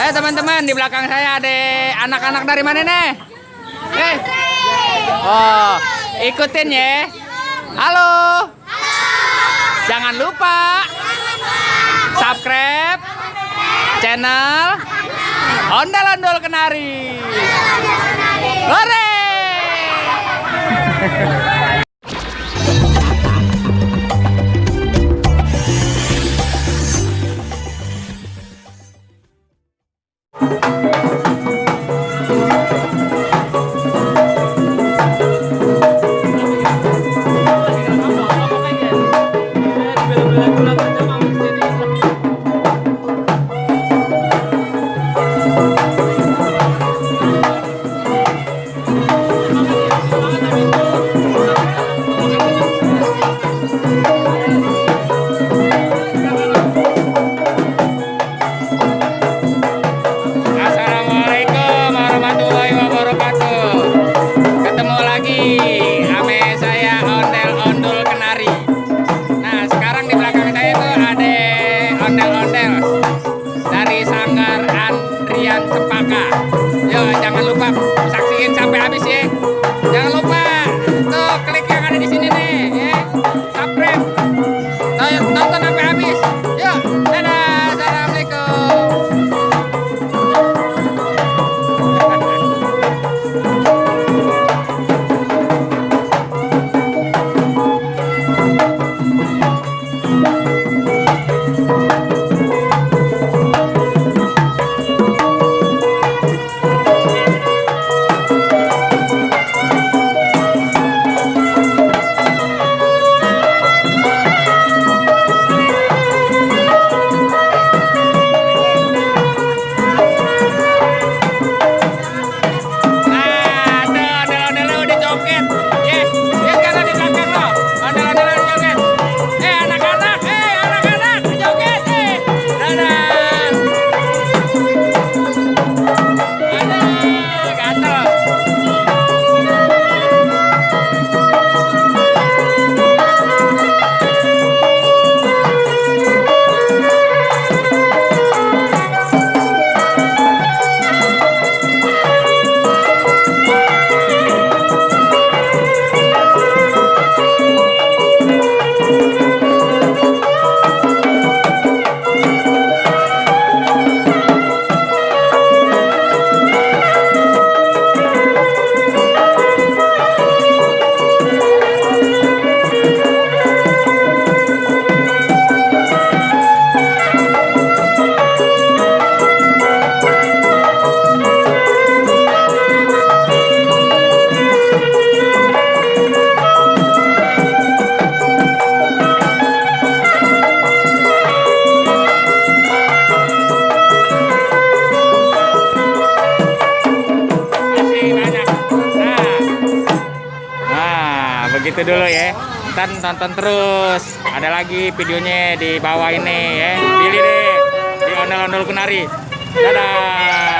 Teman-teman, di belakang saya ada anak-anak dari mana nih? Oh, ikutin ya. Halo. Jangan lupa subscribe channel Ondel-Ondel Kenari. Hore! Ondel-ondel dari Sanggar Andrian Cempaka. Yo, jangan lupa saksiin sampai habis ya. Jangan lupa tuh klik yang ada di sini nih, ya. Subscribe. Tonton sampai habis. Yuk, dadah. Assalamualaikum. Begitu dulu ya. Ntar tonton terus. Ada lagi videonya di bawah ini ya. Pilih deh di Ondel-Ondel Kenari. Dadah.